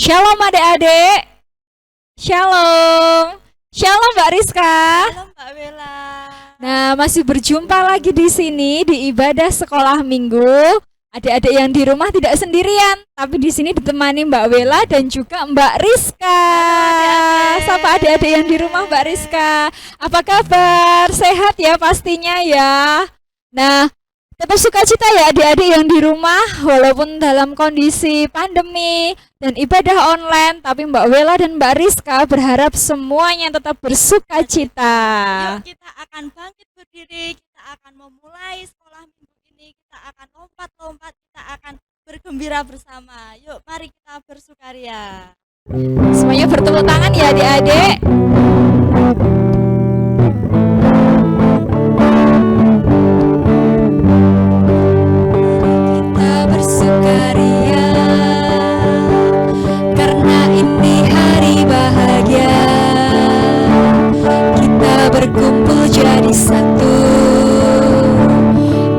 Shalom adik-adik. Shalom. Shalom Mbak Rizka. Halo Mbak Bella. Nah, masih berjumpa lagi di sini di ibadah sekolah minggu. Adik-adik yang di rumah tidak sendirian, tapi di sini ditemani Mbak Bella dan juga Mbak Rizka. Adik-adik. Sapa adik-adik yang di rumah Mbak Rizka. Apa kabar? Sehat ya pastinya ya. Nah, tetap sukacita ya adik-adik yang di rumah walaupun dalam kondisi pandemi dan ibadah online, tapi Mbak Bella dan Mbak Rizka berharap semuanya tetap bersukacita. Yuk kita akan bangkit berdiri, kita akan memulai sekolah minggu ini, kita akan lompat-lompat, kita akan bergembira bersama. Yuk mari kita bersukaria. Semuanya bertepuk tangan ya adik-adik. Kita bersukaria karena ini hari bahagia. Kita berkumpul jadi satu.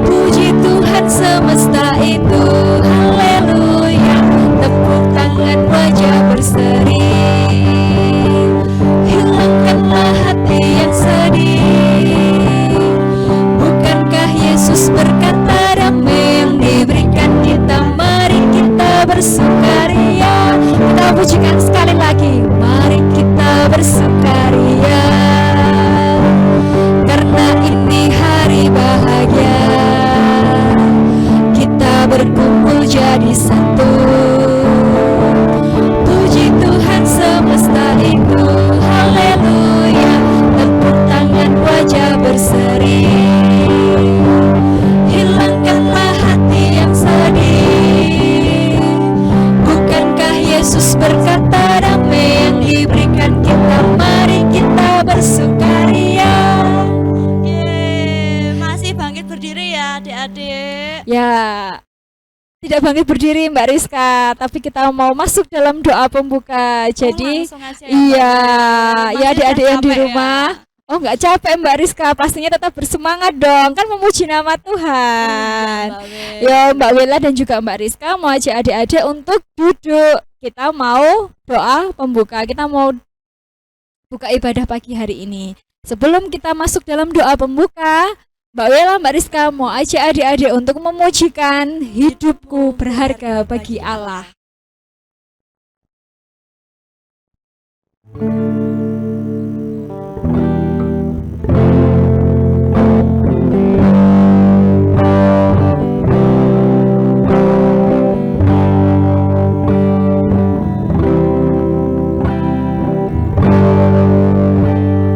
Puji Tuhan semesta itu. Haleluya. Tepuk tangan wajah berseri. Hilangkanlah hati yang sedih. Bukankah Yesus berkata damai yang diberikan kita? Mari kita bersukaria. Kita pujikan sekali lagi. Mari kita bersukaria karena ini hari bahagia. Kita berkumpul jadi satu. Puji Tuhan semesta itu. Haleluya. Tepuk tangan wajah berseri. Hilangkanlah hati yang sedih. Bukankah Yesus berkata damai yang diberikan kita? Mari kita bersukaria. Yeay, masih bangkit berdiri ya adik-adik. Ya, tidak bangkit berdiri Mbak Rizka, tapi kita mau masuk dalam doa pembuka. Jadi, langsung aja ya, iya, Mbak Bella. ya adik-adik yang di Capek ya. rumah. Oh, nggak capek Mbak Rizka, pastinya tetap bersemangat dong, kan memuji nama Tuhan. Mbak Bella. Ya, Mbak Bella dan juga Mbak Rizka mau ajak adik-adik untuk duduk. Kita mau doa pembuka, kita mau buka ibadah pagi hari ini. Sebelum kita masuk dalam doa pembuka, Mbak Bella, Mbak Rizka mau ajak adik-adik untuk memujikan hidupku berharga bagi Allah.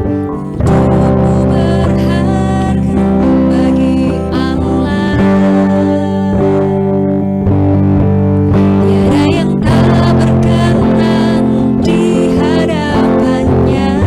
Hidupku berharga bagi Allah. Tiada yang tak berkenan di hadapannya.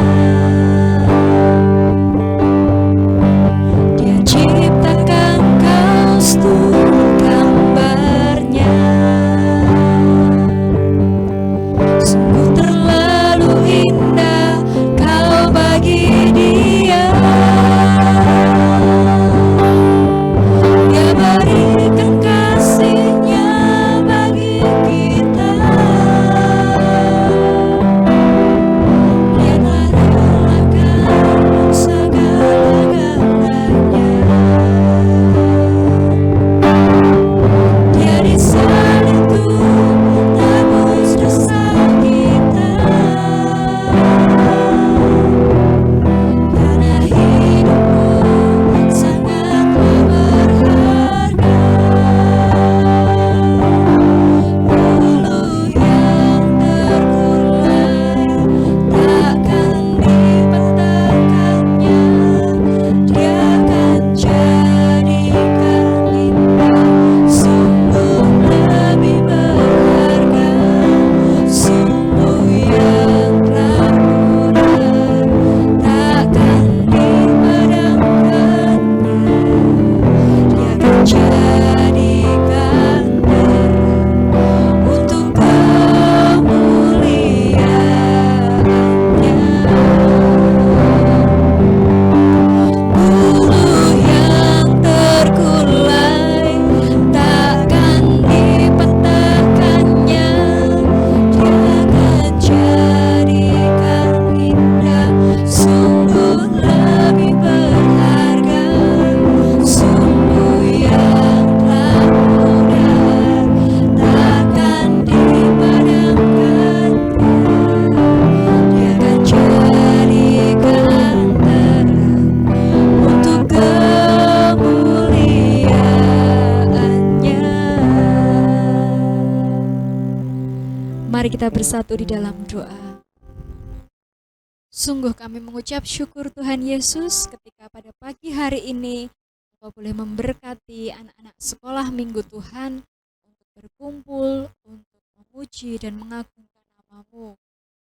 kita bersatu di dalam doa. Sungguh kami mengucap syukur Tuhan Yesus ketika pada pagi hari ini Engkau boleh memberkati anak-anak sekolah minggu Tuhan untuk berkumpul, untuk memuji dan mengagungkan nama-Mu.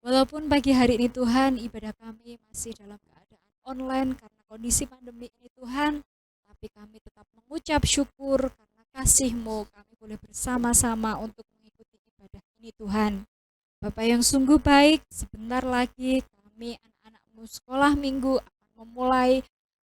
Walaupun pagi hari ini Tuhan ibadah kami masih dalam keadaan online karena kondisi pandemi ini Tuhan, tapi kami tetap mengucap syukur karena kasih-Mu kami boleh bersama-sama untuk mengikuti ibadah ini Tuhan. Bapak yang sungguh baik, sebentar lagi kami anak-anak-Mu sekolah minggu akan memulai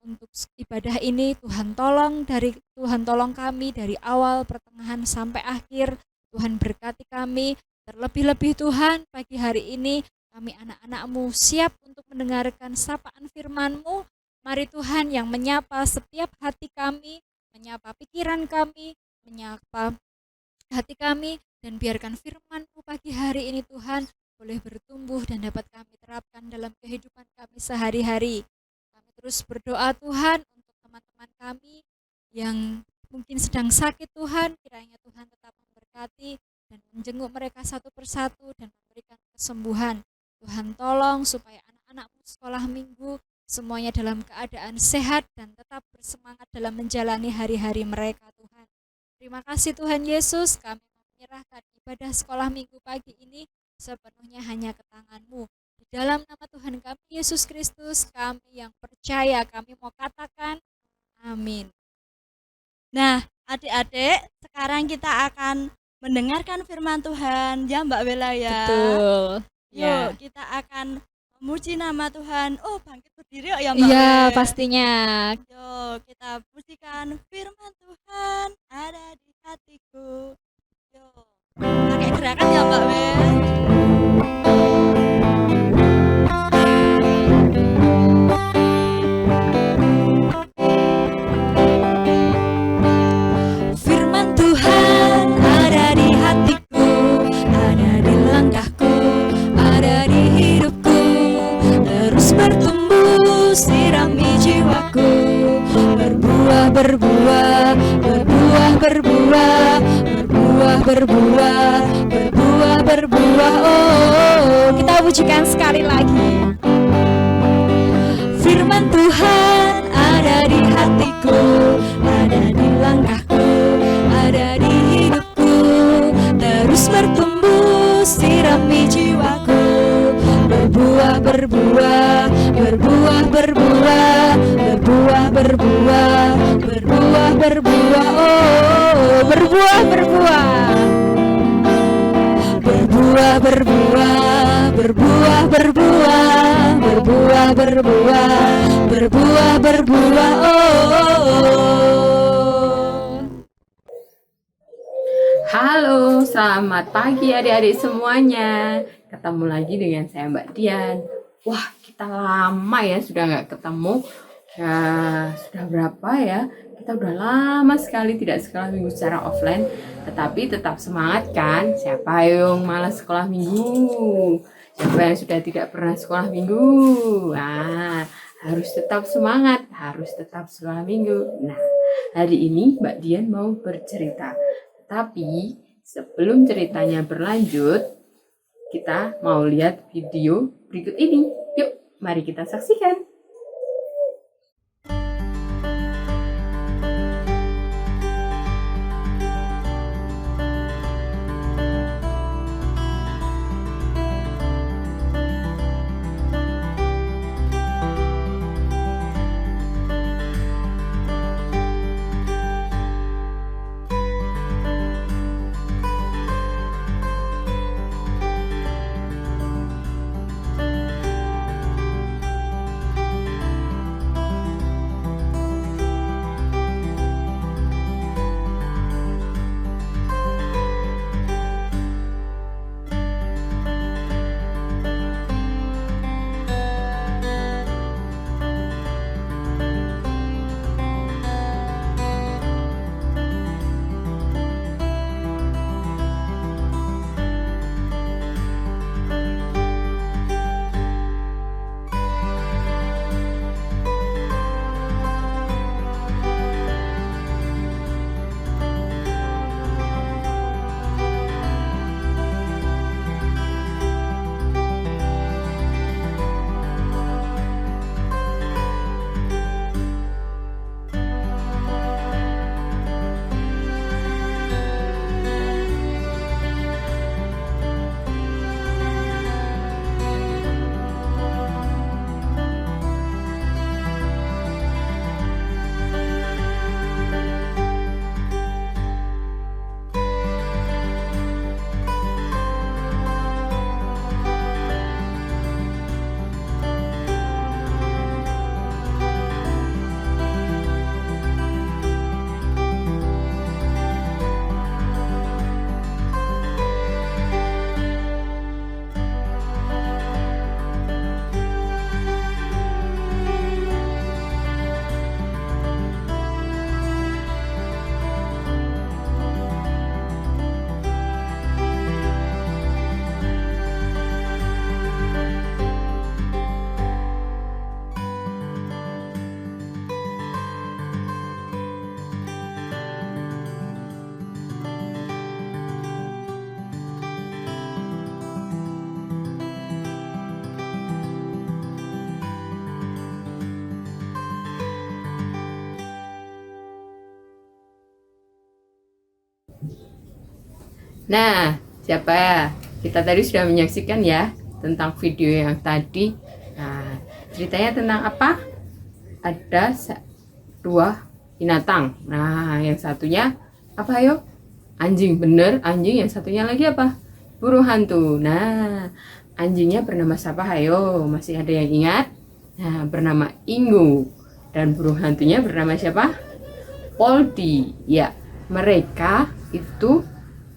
untuk ibadah ini. Tuhan tolong kami dari awal, pertengahan sampai akhir. Tuhan berkati kami. Terlebih-lebih Tuhan, pagi hari ini kami anak-anak-Mu siap untuk mendengarkan sapaan firman-Mu. Mari Tuhan yang menyapa setiap hati kami, menyapa pikiran kami, menyapa hati kami, dan biarkan firman-Mu pagi hari ini Tuhan boleh bertumbuh dan dapat kami terapkan dalam kehidupan kami sehari-hari. Kami terus berdoa Tuhan untuk teman-teman kami yang mungkin sedang sakit Tuhan, kiranya Tuhan tetap memberkati dan menjenguk mereka satu persatu dan memberikan kesembuhan. Tuhan tolong supaya anak-anak-Mu sekolah minggu semuanya dalam keadaan sehat dan tetap bersemangat dalam menjalani hari-hari mereka Tuhan. Terima kasih Tuhan Yesus, kami menyerahkan ibadah sekolah minggu pagi ini sepenuhnya hanya ke tangan-Mu. Di dalam nama Tuhan kami Yesus Kristus, kami yang percaya, kami mau katakan amin. Nah, adik-adik, sekarang kita akan mendengarkan firman Tuhan ya Mbak Bella ya. Betul. Yuk, kita akan memuji nama Tuhan. Oh, bangkit berdiri yuk ya Mbak Iya, Bella. pastinya. Yuk, kita pujikan firman Tuhan ada di hatiku. Yuk, pakai gerakan ya Mbak Bella. Firman Tuhan ada di hatiku, ada di langkahku, ada di hidupku, terus bertumbuh sirami jiwaku, berbuah, berbuah, berbuah, berbuah, berbuah, berbuah, berbuah, berbuah. Oh, kita pujikan sekali lagi. Firman Tuhan ada di hatiku, ada di langkahku, ada di hidupku, terus bertumbuh sirami jiwaku, berbuah, berbuah, berbuah, berbuah, berbuah, berbuah, berbuah, berbuah. Oh, berbuah, berbuah, berbuah, berbuah, berbuah, berbuah, berbuah, berbuah, berbuah, berbuah. Oh. Halo, selamat pagi adik-adik semuanya. Ketemu lagi dengan saya Mbak Dian. Wah, kita lama ya sudah nggak ketemu. Ya, sudah berapa ya? Kita udah lama sekali tidak sekolah minggu secara offline. Tetapi tetap semangat kan? Siapa yang malas sekolah minggu? Siapa yang sudah tidak pernah sekolah minggu? Nah, harus tetap semangat, harus tetap sekolah minggu. Nah, hari ini Mbak Dian mau bercerita. Tapi sebelum ceritanya berlanjut, kita mau lihat video berikut ini. Yuk, mari kita saksikan. Nah, siapa ya? Kita tadi sudah menyaksikan ya tentang video yang tadi. Nah, ceritanya tentang apa? Ada dua binatang. Nah, yang satunya apa ayo? Anjing, bener, anjing. Yang satunya lagi apa? Burung hantu. Nah, anjingnya bernama siapa? Ayo, masih ada yang ingat? Nah, bernama Ingu. Dan burung hantunya bernama siapa? Poldi. Ya, mereka itu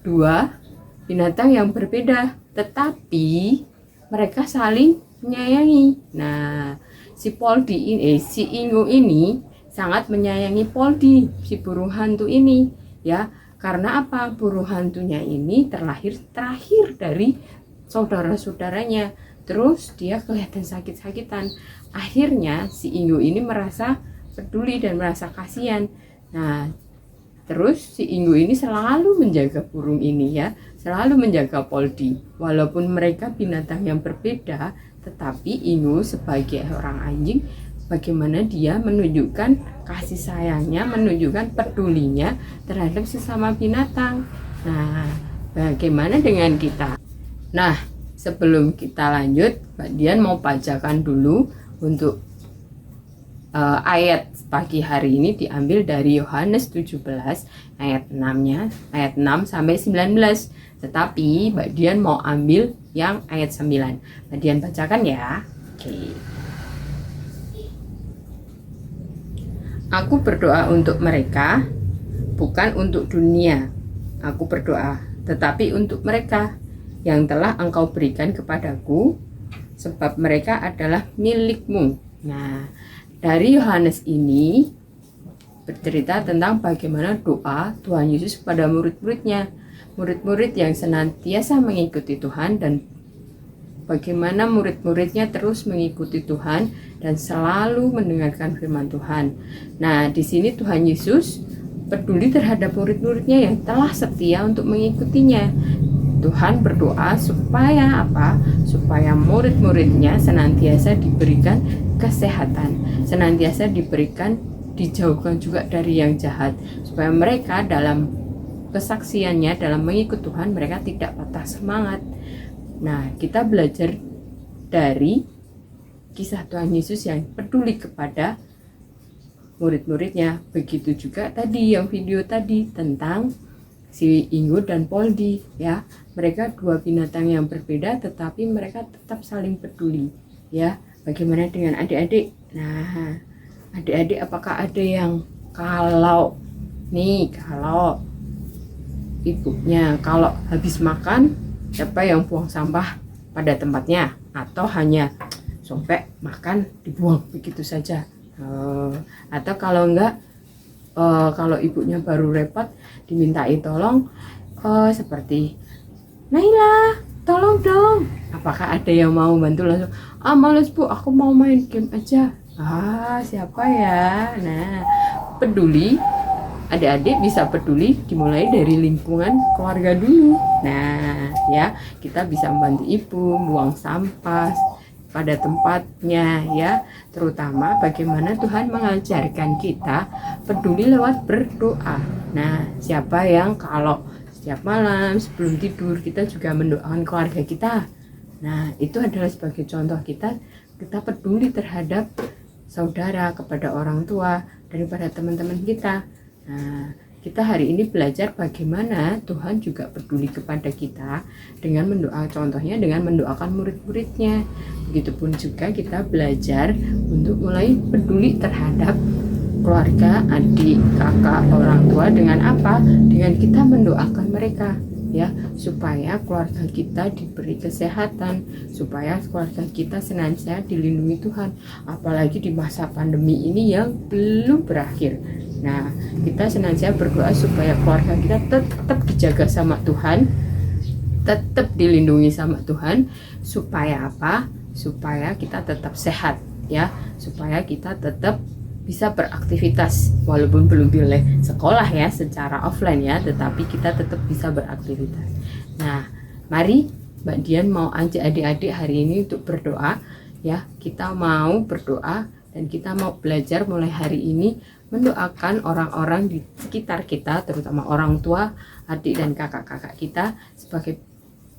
dua binatang yang berbeda, tetapi mereka saling menyayangi. Nah, si Poldi ini, si Ingu ini sangat menyayangi Poldi, si burung hantu ini, ya. Karena apa? Burung hantunya ini terlahir terakhir dari saudara-saudaranya. Terus dia kelihatan sakit-sakitan. Akhirnya si Ingu ini merasa peduli dan merasa kasihan. Nah, terus si Ingu ini selalu menjaga burung ini ya, selalu menjaga Poldi. Walaupun mereka binatang yang berbeda, tetapi Ingu sebagai orang anjing, bagaimana dia menunjukkan kasih sayangnya, menunjukkan pedulinya terhadap sesama binatang. Nah, bagaimana dengan kita? Nah, sebelum kita lanjut, Mbak Dian mau bacakan dulu untuk ayat pagi hari ini diambil dari Yohanes 17 ayat 6-nya, ayat 6 sampai 19. Tetapi Mbak Dian mau ambil yang ayat 9. Mbak Dian bacakan ya. Oke. Aku berdoa untuk mereka, bukan untuk dunia. Aku berdoa, tetapi untuk mereka yang telah Engkau berikan kepadaku, sebab mereka adalah milik-Mu. Nah, dari Yohanes ini bercerita tentang bagaimana doa Tuhan Yesus kepada murid-muridnya, murid-murid yang senantiasa mengikuti Tuhan, dan bagaimana murid-muridnya terus mengikuti Tuhan dan selalu mendengarkan firman Tuhan. Nah, di sini Tuhan Yesus peduli terhadap murid-muridnya yang telah setia untuk mengikutinya. Tuhan berdoa supaya apa? Supaya murid-muridnya senantiasa diberikan kesehatan, senantiasa dijauhkan juga dari yang jahat, supaya mereka dalam kesaksiannya, dalam mengikut Tuhan, mereka tidak patah semangat. Nah, kita belajar dari kisah Tuhan Yesus yang peduli kepada murid-muridnya. Begitu juga tadi yang video tadi tentang si Ingu dan Poldi, ya. Mereka dua binatang yang berbeda, tetapi mereka tetap saling peduli, ya. Bagaimana dengan adik-adik? Nah, adik-adik apakah ada yang kalau ibunya kalau habis makan, siapa yang buang sampah pada tempatnya, atau hanya sampai makan dibuang begitu saja? Atau kalau enggak, kalau ibunya baru repot dimintai tolong, seperti Naila tolong dong, apakah ada yang mau bantu langsung? Males bu, aku mau main game aja. Siapa ya? Nah, peduli, adik-adik bisa peduli dimulai dari lingkungan keluarga dulu. Nah, ya, kita bisa membantu ibu buang sampah pada tempatnya, ya. Terutama bagaimana Tuhan mengajarkan kita peduli lewat berdoa. Nah, siapa yang kalau setiap malam sebelum tidur kita juga mendoakan keluarga kita. Nah, itu adalah sebagai contoh kita peduli terhadap saudara, kepada orang tua, daripada teman-teman kita. Nah, kita hari ini belajar bagaimana Tuhan juga peduli kepada kita dengan mendoa, contohnya dengan mendoakan murid-muridnya. Begitupun juga kita belajar untuk mulai peduli terhadap keluarga, adik, kakak, orang tua dengan apa? Dengan kita mendoakan mereka, ya, supaya keluarga kita diberi kesehatan, supaya keluarga kita senantiasa dilindungi Tuhan, apalagi di masa pandemi ini yang belum berakhir. Nah, kita senantiasa berdoa supaya keluarga kita tetap dijaga sama Tuhan, tetap dilindungi sama Tuhan, supaya apa? Supaya kita tetap sehat, ya, supaya kita tetap bisa beraktivitas walaupun belum boleh sekolah ya secara offline ya, tetapi kita tetap bisa beraktivitas. Nah, mari Mbak Dian mau ajak adik-adik hari ini untuk berdoa, ya. Kita mau berdoa Dan kita mau belajar mulai hari ini mendoakan orang-orang di sekitar kita, terutama orang tua, adik dan kakak-kakak kita, sebagai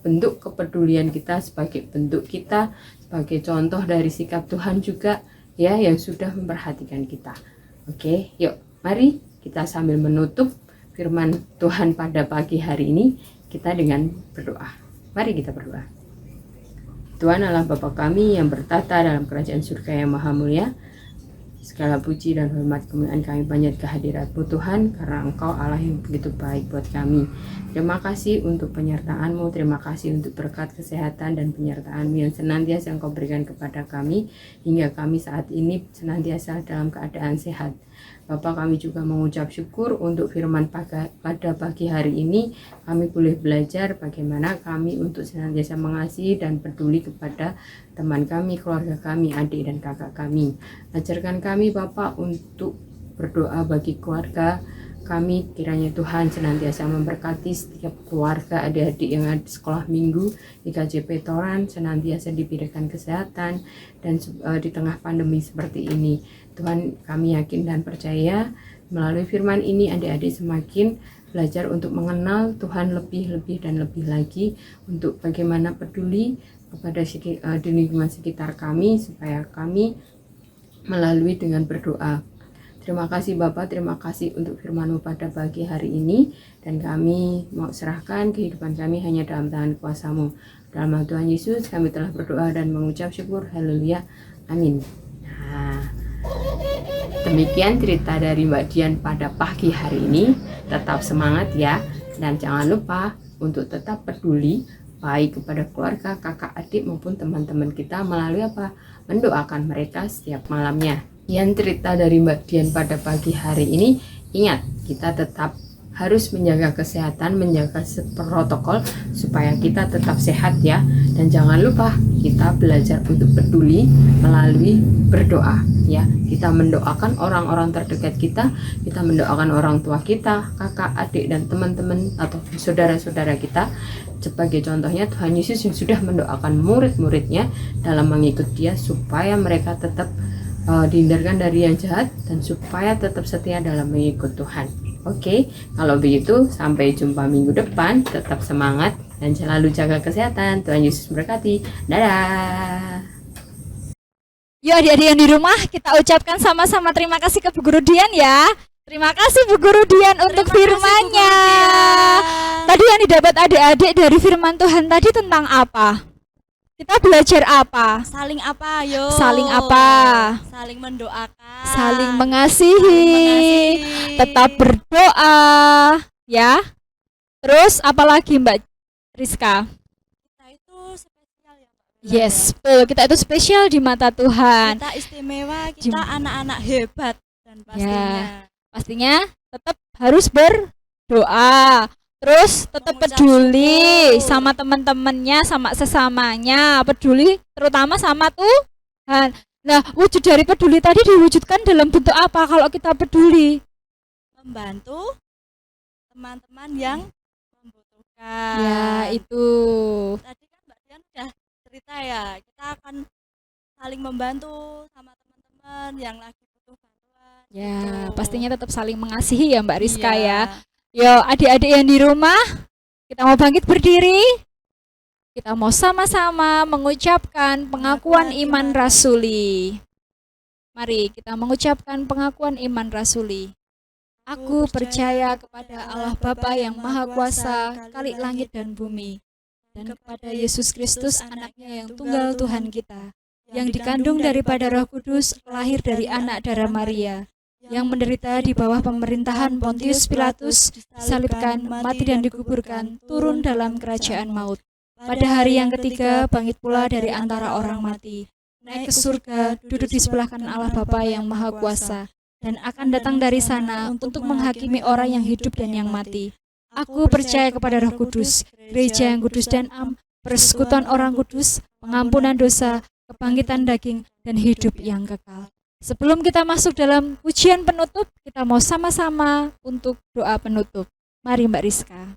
bentuk kepedulian kita, sebagai bentuk kita, sebagai contoh dari sikap Tuhan juga ya, yang sudah memperhatikan kita. Oke, yuk mari kita sambil menutup firman Tuhan pada pagi hari ini, kita dengan berdoa. Mari kita berdoa. Tuhan Allah Bapa kami yang bertata dalam kerajaan surga yang maha mulia, segala puji dan hormat kemuliaan kami panjat kehadirat-Mu Tuhan, karena Engkau Allah yang begitu baik buat kami. Terima kasih untuk penyertaan-Mu, terima kasih untuk berkat kesehatan dan penyertaan-Mu yang senantiasa Engkau berikan kepada kami, hingga kami saat ini senantiasa dalam keadaan sehat. Bapak, kami juga mengucap syukur untuk firman pada pagi hari ini. Kami boleh belajar bagaimana kami untuk senantiasa mengasihi dan peduli kepada teman kami, keluarga kami, adik dan kakak kami. Ajarkan kami Bapak untuk berdoa bagi keluarga kami, kiranya Tuhan senantiasa memberkati setiap keluarga, adik-adik yang ada di sekolah minggu di KJP Toran, senantiasa diberikan kesehatan dan di tengah pandemi seperti ini. Tuhan, kami yakin dan percaya melalui firman ini adik-adik semakin belajar untuk mengenal Tuhan lebih dan lebih lagi, untuk bagaimana peduli kepada di lingkungan sekitar kami, supaya kami melalui dengan berdoa. Terima kasih Bapak, terima kasih untuk firman-Mu pada pagi hari ini, dan kami mau serahkan kehidupan kami hanya dalam tangan kuasa-Mu. Dalam nama Tuhan Yesus kami telah berdoa dan mengucap syukur. Haleluya, amin. Nah, demikian cerita dari Mbak Dian pada pagi hari ini. Tetap semangat ya, dan jangan lupa untuk tetap peduli baik kepada keluarga, kakak, adik maupun teman-teman kita melalui apa? Mendoakan mereka setiap malamnya. Yang cerita dari Mbak Dian pada pagi hari ini, ingat kita tetap harus menjaga kesehatan, menjaga protokol supaya kita tetap sehat ya. Dan jangan lupa kita belajar untuk peduli melalui berdoa ya. Kita mendoakan orang-orang terdekat kita mendoakan orang tua kita, kakak, adik dan teman-teman atau saudara-saudara kita. Sebagai contohnya Tuhan Yesus yang sudah mendoakan murid-muridnya dalam mengikut Dia supaya mereka tetap dihindarkan dari yang jahat dan supaya tetap setia dalam mengikut Tuhan. Oke, kalau begitu sampai jumpa minggu depan. Tetap semangat dan selalu jaga kesehatan. Tuhan Yesus memberkati. Dadah. Yuk adik-adik yang di rumah, kita ucapkan sama-sama terima kasih ke Bu Guru Dian ya. Terima kasih Bu Guru Dian untuk firman-Nya. Tadi yang didapat adik-adik dari firman Tuhan tadi tentang apa? Kita belajar apa? Saling apa, yo? Saling apa? Saling mendoakan. Saling mengasihi. Tetap berdoa, ya. Terus apalagi Mbak Rizka? Kita itu spesial ya, Mbak. Yes, betul. Kita itu spesial di mata Tuhan. Kita istimewa, kita anak-anak hebat dan Pastinya tetap harus berdoa. Terus tetap Mengucap peduli syukur sama teman-temannya, sama sesamanya, peduli terutama sama Tuhan. Nah, wujud dari peduli tadi diwujudkan dalam bentuk apa kalau kita peduli? membantu teman-teman yang membutuhkan. Ya, itu. Tadi kan Mbak Dian udah cerita ya, kita akan saling membantu sama teman-teman yang lagi butuh bantuan. Ya, gitu. pastinya tetap saling mengasihi ya Mbak Rizka Iya. ya. Yo, adik-adik yang di rumah, kita mau bangkit berdiri. Kita mau sama-sama mengucapkan pengakuan iman rasuli. Mari kita mengucapkan pengakuan iman rasuli. Aku percaya kepada Allah Bapa yang Maha Kuasa, Khalik langit dan bumi, dan kepada Yesus Kristus, anaknya yang tunggal Tuhan kita, yang dikandung daripada Roh Kudus, lahir dari anak darah Maria, yang menderita di bawah pemerintahan Pontius Pilatus, disalibkan, mati dan dikuburkan, turun dalam kerajaan maut. Pada hari yang ketiga, bangkit pula dari antara orang mati, naik ke surga, duduk di sebelah kanan Allah Bapa yang Maha Kuasa, dan akan datang dari sana untuk menghakimi orang yang hidup dan yang mati. Aku percaya kepada Roh Kudus, gereja yang kudus dan persekutuan orang kudus, pengampunan dosa, kebangkitan daging, dan hidup yang kekal. Sebelum kita masuk dalam ujian penutup, kita mau sama-sama untuk doa penutup. Mari Mbak Rizka.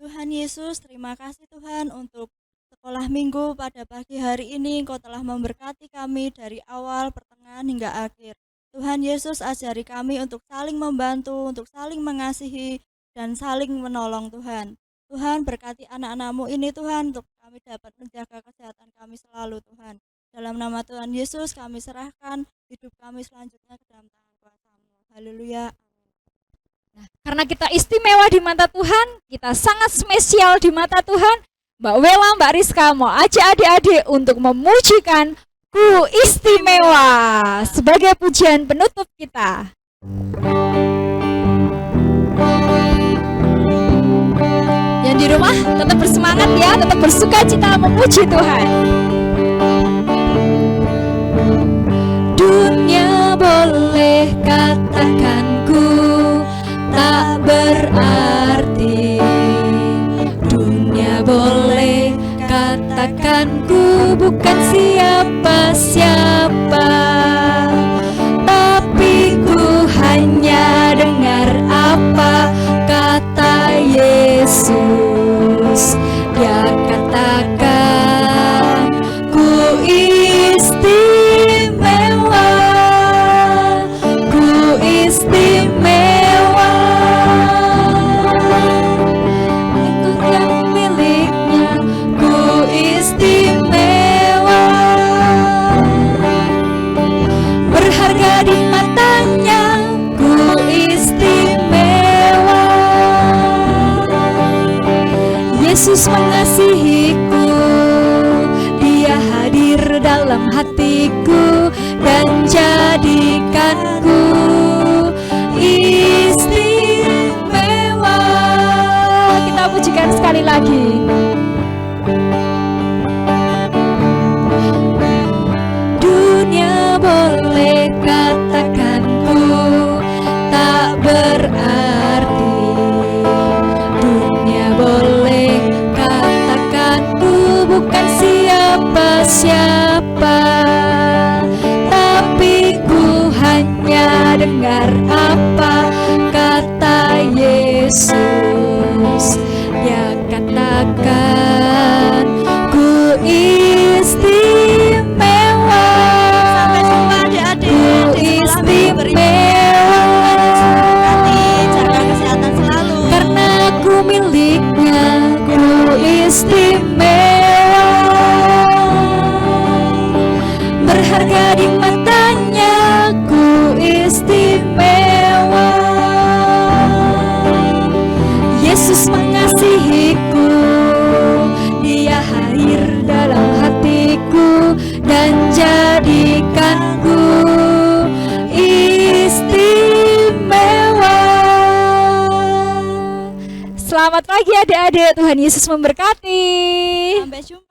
Tuhan Yesus, terima kasih Tuhan untuk sekolah minggu pada pagi hari ini. Engkau telah memberkati kami dari awal, pertengahan hingga akhir. Tuhan Yesus, ajari kami untuk saling membantu, untuk saling mengasihi, dan saling menolong Tuhan. Tuhan, berkati anak-anak-Mu ini Tuhan, untuk kami dapat menjaga kesehatan kami selalu Tuhan. Dalam nama Tuhan Yesus kami serahkan hidup kami selanjutnya ke dalam tangan kuasa-Mu. Haleluya. Karena kita istimewa di mata Tuhan, kita sangat spesial di mata Tuhan. Mbak Wela, Mbak Rizka mau ajak adik-adik untuk memujikan Ku Istimewa sebagai pujian penutup kita. Yang di rumah tetap bersemangat ya, tetap bersuka cita memuji Tuhan. Dunia boleh katakan ku tak berarti, dunia boleh katakan ku bukan siapa-siapa, tapi ku hanya dengar apa kata Yesus. Dia katakan ku istimewa, ku istimewa, aku yang miliknya, ku istimewa, berharga di matanya, ku istimewa. Yesus mengasihiku, Dia hadir dalam hatiku dan jadikanku istimewa. Kita pujikan sekali lagi. Dunia boleh katakan ku tak berarti, dunia boleh katakan ku bukan siapa-siapa, tapi ku hanya dengar apa kata Yesus. Dia katakan ku istimewa, Sampai jumpa adik-adik di sekolah minggu berikutnya. Jaga kesehatan selalu. karena aku miliknya, ku istimewa, berharga di matanya, ku istimewa. Yesus mengasihiku, Dia hadir dalam hatiku dan jadikanku istimewa. Selamat pagi adik-adik, Tuhan Yesus memberkati. Sampai jumpa.